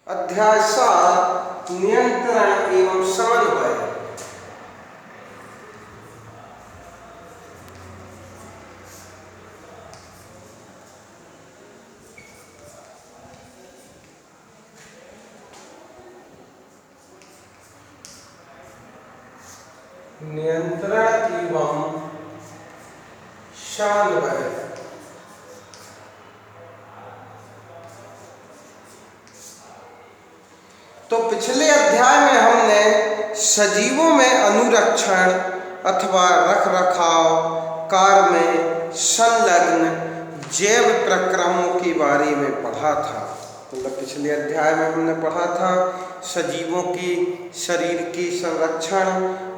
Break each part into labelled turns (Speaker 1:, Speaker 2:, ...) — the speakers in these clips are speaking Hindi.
Speaker 1: अध्याय 7 नियंत्रण एवं समन्वय। नियंत्रण एवं समन्वय। तो पिछले अध्याय में हमने सजीवों में अनुरक्षण अथवा रखरखाव कार्य में संलग्न जैव प्रक्रमों के बारे में पढ़ा था। मतलब पिछले अध्याय में हमने पढ़ा था सजीवों के शरीर के संरक्षण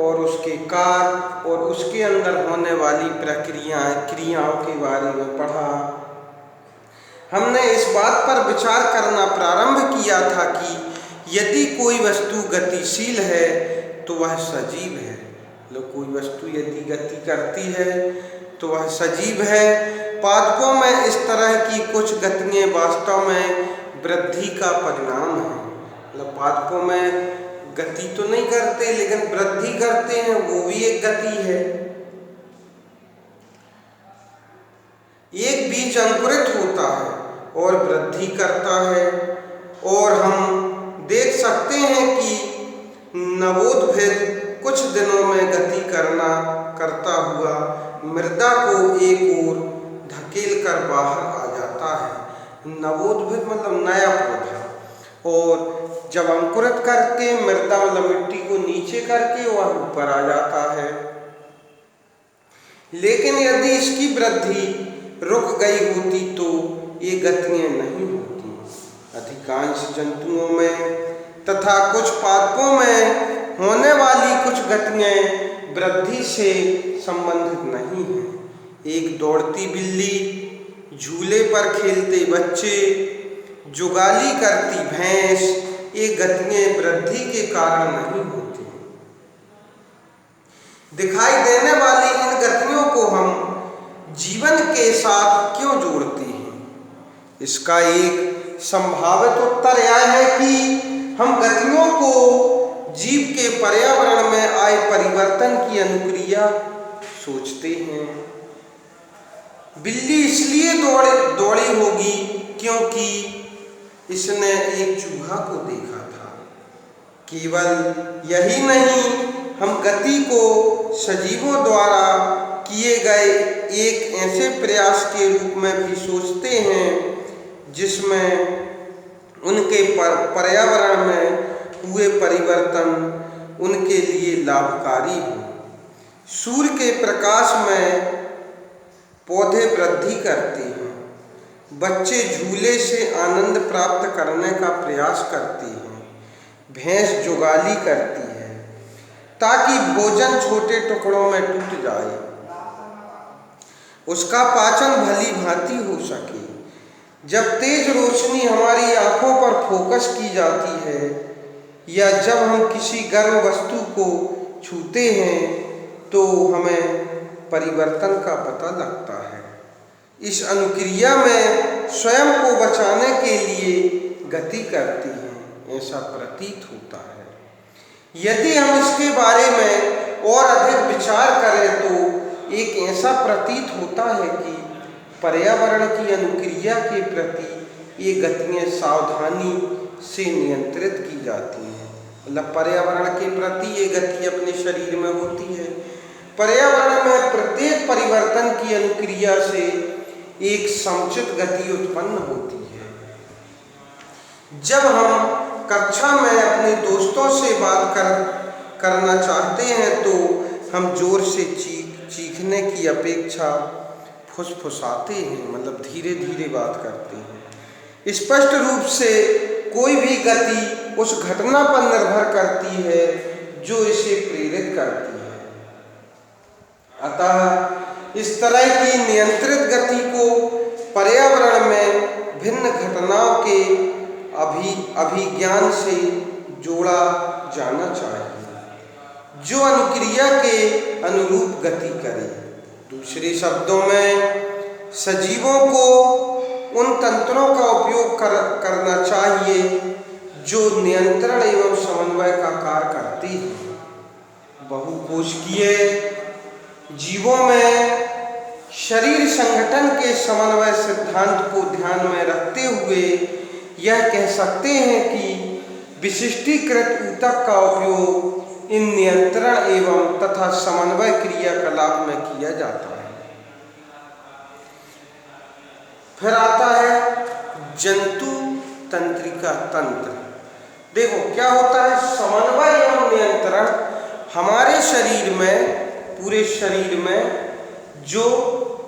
Speaker 1: और उसके कार्य और उसके अंदर होने वाली क्रियाओं के बारे में पढ़ा। हमने इस बात पर विचार करना प्रारंभ किया था कि यदि कोई वस्तु गतिशील है तो वह सजीव है। मतलब कोई वस्तु यदि गति करती है तो वह सजीव है। पादपों में इस तरह की कुछ गतियाँ वास्तव में वृद्धि का परिणाम है। मतलब पादपों में गति तो नहीं करते लेकिन वृद्धि करते हैं, वो भी एक गति है। एक बीज अंकुरित होता है और वृद्धि करता है और हम देख सकते हैं कि नवोद्भिद कुछ दिनों में गति करता हुआ मृदा को एक ओर धकेल कर बाहर आ जाता है। नवोद्भिद मतलब नया पौधा, और जब अंकुरित करके मृदा मतलब मिट्टी को नीचे करके वह ऊपर आ जाता है। लेकिन यदि इसकी वृद्धि रुक गई होती तो ये गतियाँ नहीं होती। अधिकांश जंतुओं में तथा कुछ पादपों में होने वाली कुछ गतियाँ वृद्धि से संबंधित नहीं हैं। एक दौड़ती बिल्ली, झूले पर खेलते बच्चे, जुगाली करती भैंस, ये गतियाँ वृद्धि के कारण नहीं होती। दिखाई देने वाली इन गतियों को हम जीवन के साथ क्यों जोड़ते हैं? इसका एक संभावित उत्तर यह है कि हम गतियों को जीव के पर्यावरण में आए परिवर्तन की अनुक्रिया सोचते हैं। बिल्ली इसलिए दौड़ी होगी क्योंकि इसने एक चूहा को देखा था। केवल यही नहीं, हम गति को सजीवों द्वारा किए गए एक ऐसे प्रयास के रूप में भी सोचते हैं जिसमें उनके पर्यावरण में हुए परिवर्तन उनके लिए लाभकारी हो। सूर्य के प्रकाश में पौधे वृद्धि करते हैं, बच्चे झूले से आनंद प्राप्त करने का प्रयास करते हैं, भैंस जुगाली करती है ताकि भोजन छोटे टुकड़ों में टूट जाए, उसका पाचन भली भांति हो सके। जब तेज रोशनी हमारी आंखों पर फोकस की जाती है या जब हम किसी गर्म वस्तु को छूते हैं तो हमें परिवर्तन का पता लगता है। इस अनुक्रिया में स्वयं को बचाने के लिए गति करती हैं, ऐसा प्रतीत होता है। यदि हम इसके बारे में और अधिक विचार करें तो एक ऐसा प्रतीत होता है कि पर्यावरण की अनुक्रिया के प्रति ये गतियाँ सावधानी से नियंत्रित की जाती हैं। मतलब पर्यावरण के प्रति ये गति अपने शरीर में होती है। पर्यावरण में प्रत्येक परिवर्तन की अनुक्रिया से एक समुचित गति उत्पन्न होती है। जब हम कक्षा में अपने दोस्तों से बात करना चाहते हैं तो हम जोर से चीखने की अपेक्षा फुसफुसाते हैं, मतलब धीरे धीरे बात करते हैं। स्पष्ट रूप से कोई भी गति उस घटना पर निर्भर करती है जो इसे प्रेरित करती है। अतः इस तरह की नियंत्रित गति को पर्यावरण में भिन्न घटनाओं के अभिज्ञान से जोड़ा जाना चाहिए जो अनुक्रिया के अनुरूप गति करे। दूसरे शब्दों में सजीवों को उन तंत्रों का उपयोग करना चाहिए जो नियंत्रण एवं समन्वय का कार्य करती है। बहुकोशिकीय जीवों में शरीर संगठन के समन्वय सिद्धांत को ध्यान में रखते हुए यह कह सकते हैं कि विशिष्टीकृत ऊतक का उपयोग इन नियंत्रण एवं तथा समन्वय क्रियाकलाप में किया जाता है। फिर आता है जंतु तंत्रिका तंत्र। देखो क्या होता है, समन्वय एवं नियंत्रण हमारे शरीर में, पूरे शरीर में जो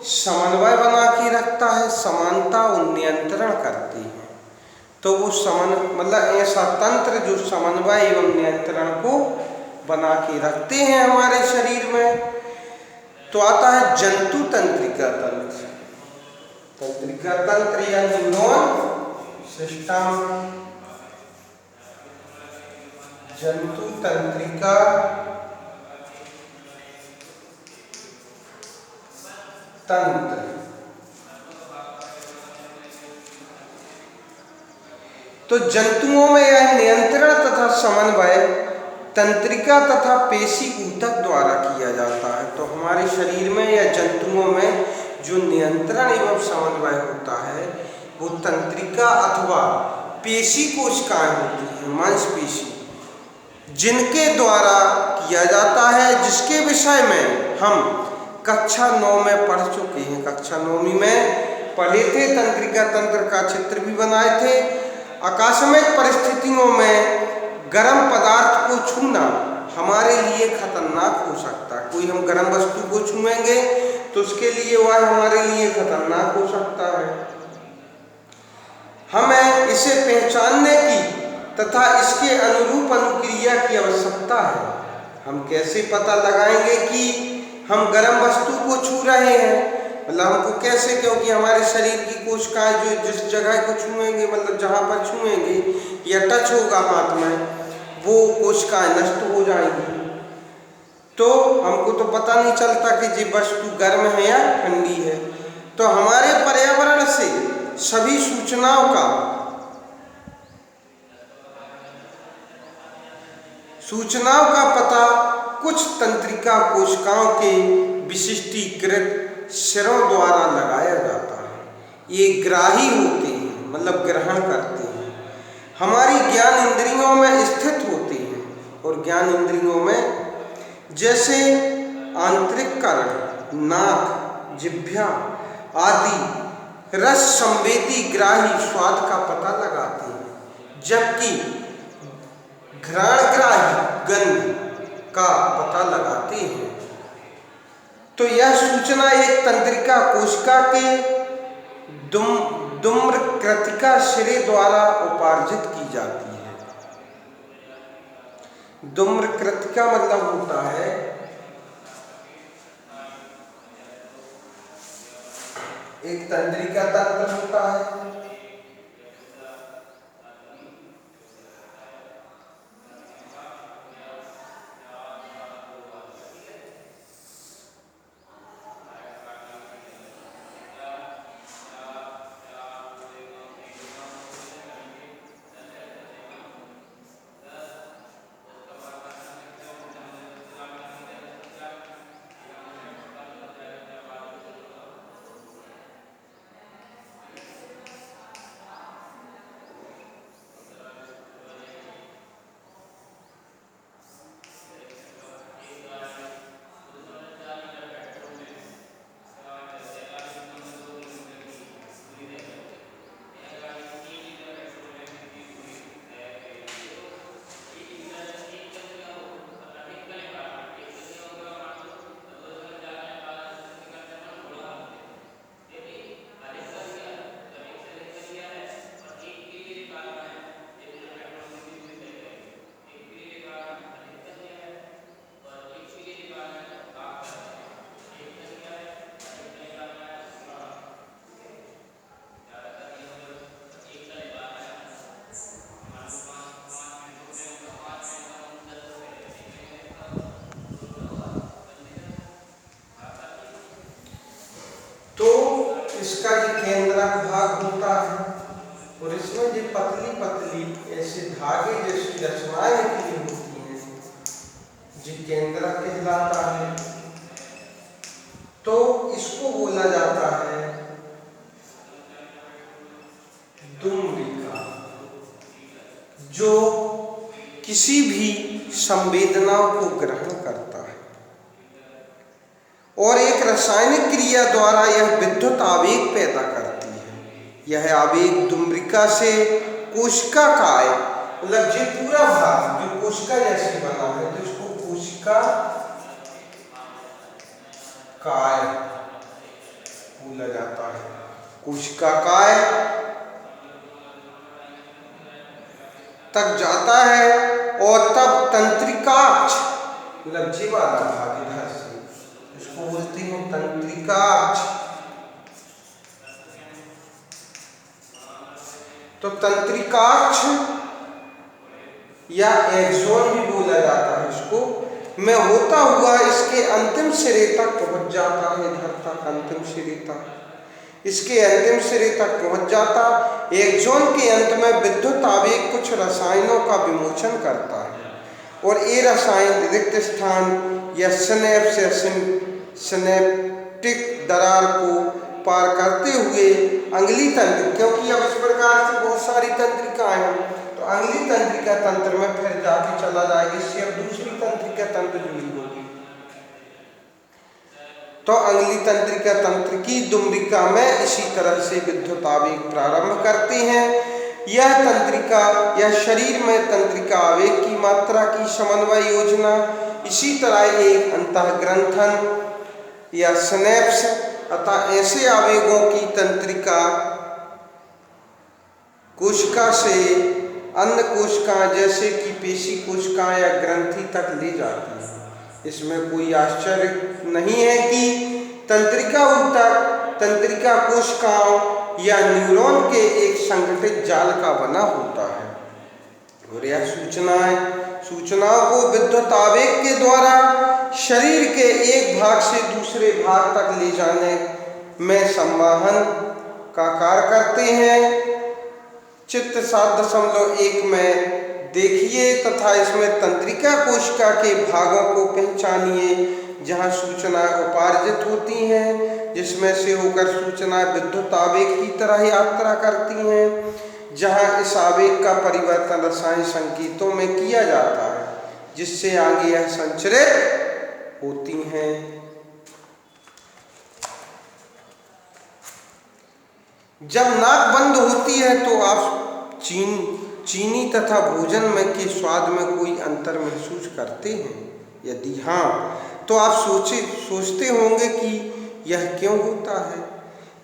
Speaker 1: समन्वय बना के रखता है, समानता और नियंत्रण करती है। तो वो मतलब ऐसा तंत्र जो समन्वय एवं नियंत्रण को बना के रखते हैं हमारे शरीर में। तो आता है जंतु तंत्रिका तंत्र। तंत्रिका तंत्र या न्यूरॉन सिस्टम, जंतु तंत्रिका तंत्र। तो जंतुओं में यह नियंत्रण तथा समन्वय तंत्रिका तथा पेशी ऊतक द्वारा किया जाता है। तो हमारे शरीर में या जंतुओं में जो नियंत्रण एवं समन्वय होता है वो तंत्रिका अथवा पेशी कोशिकाएं होती हैं, मांसपेशी, जिनके द्वारा किया जाता है, जिसके विषय में हम कक्षा 9 में पढ़ चुके हैं। कक्षा 9वीं में पढ़े थे, तंत्रिका तंत्र का चित्र भी बनाए थे। आकस्मिक परिस्थितियों में गर्म पदार्थ को छूना हमारे लिए खतरनाक हो सकता है। कोई हम गर्म वस्तु को छुएंगे तो उसके लिए वह हमारे लिए खतरनाक हो सकता है। हमें इसे पहचानने की तथा इसके अनुरूप अनुक्रिया की आवश्यकता है। हम कैसे पता लगाएंगे कि हम गर्म वस्तु को छू रहे हैं? मतलब हमको कैसे, क्योंकि हमारे शरीर की कोशिकाएं जो जिस जगह को छुएंगे, मतलब जहाँ पर छुएंगे या टच होगा हाथ में, वो कोशिकाएं नष्ट हो जाएंगी। तो हमको तो पता नहीं चलता कि ये वस्तु गर्म है या ठंडी है। तो हमारे पर्यावरण से सभी सूचनाओं का पता कुछ तंत्रिका कोशिकाओं के विशिष्टीकृत सिरों द्वारा लगाया जाता है। ये ग्राही होते हैं, मतलब ग्रहण करते हैं, हमारी ज्ञान इंद्रियों में स्थित होते हैं। और ज्ञान इंद्रियों में जैसे आंतरिक कर्ण, नाक, जिह्वा आदि रस संवेदी ग्राही स्वाद का पता लगाते हैं, जबकि घ्राणग्राही गंध का पता लगाते हैं। तो यह सूचना एक तंत्रिका कोशिका के दुम्रकृतिका सिरे द्वारा उपार्जित की जाती है। दुम्रकृतिका मतलब होता है एक तंत्रिका तंत्र होता है। धागे जैसी रचनाएं निकली होती हैं, जिकेंद्रक कहलाता है। तो इसको बोला जाता है दुम्रिका, जो किसी भी संवेदनाओं को ग्रहण करता है और एक रासायनिक क्रिया द्वारा यह विद्युत आवेग पैदा करती है। यह आवेग दुम्रिका से कोशिका काय, मतलब जो पूरा भाग जो कोशिका जैसे बना है तो इसको कोशिका काय बोला जाता है। कोशिका काय तक जाता है और तब तंत्रिकाक्ष, मतलब जी वाला भाग इधर से, इसको बोलते हैं तंत्रिकाक्ष। तो तंत्रिकाक्ष या एक्सोन भी बोला जाता है इसको, में होता हुआ इसके अंतिम सिरे तक पहुंच जाता है। इधर तक अंतिम सिरे तक, इसके अंतिम सिरे तक पहुंच जाता। एक्सोन के अंत में विद्युत आवेग कुछ रसायनों का विमोचन करता है और ये रसायन रिक्त स्थान या सिनेप्स या सिनेप्टिक दरार को पार करते हुए अंगुली तंत्र, क्योंकि अब इस प्रकार से बहुत सारी तंत्रिकाएं हैं तो अंगुली तंत्रिका तंत्र में फिर जाके चला जाएगा, इससे अब दूसरी तंत्रिका तंत्र जुड़ी होगी। तो अंगुली तंत्रिका तंत्र की दुम्रिका में इसी तरह से विद्युत आवेग प्रारंभ करते हैं। यह तंत्रिका या शरीर में तंत्रिका आवेग की मात्रा की समन्वय योजना, इसी तरह एक अंतःग्रंथन या सिनेप्स अतः ऐसे आवेगों की तंत्रिका कोशिका से अन्य कोशिका जैसे कि पेशी कोशिका या ग्रंथि तक ले जाती है। इसमें कोई आश्चर्य नहीं है कि तंत्रिका ऊतक तंत्रिका कोशिकाओं या न्यूरॉन के एक संगठित जाल का बना होता है और यह सूचनाओं को विद्युत आवेग के द्वारा शरीर के एक भाग से दूसरे भाग तक ले जाने में संवहन का कार्य करते हैं। चित्र 7.1 में देखिए तथा इसमें तंत्रिका कोशिका के भागों को पहचानिए जहां सूचनाएं उपार्जित होती हैं, जिसमें से होकर सूचनाएं विद्युत आवेग की तरह यात्रा करती हैं, जहां इस आवेग का परिवर्तन रसायन संकेतों में किया जाता है जिससे आगे यह संचरित होती हैं। जब नाक बंद होती है तो आप चीनी तथा भोजन में के स्वाद में कोई अंतर महसूस करते हैं? यदि हाँ तो आप सोचते होंगे कि यह क्यों होता है।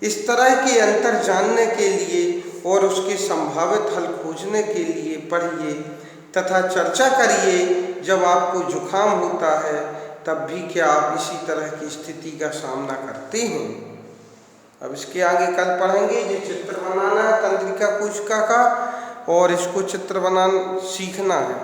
Speaker 1: इस तरह के अंतर जानने के लिए और उसके संभावित हल खोजने के लिए पढ़िए तथा चर्चा करिए। जब आपको जुखाम होता है तब भी क्या आप इसी तरह की स्थिति का सामना करते हैं? अब इसके आगे कल पढ़ेंगे। ये चित्र बनाना है तंत्रिका कोशिका का और इसको चित्र बनाना सीखना है।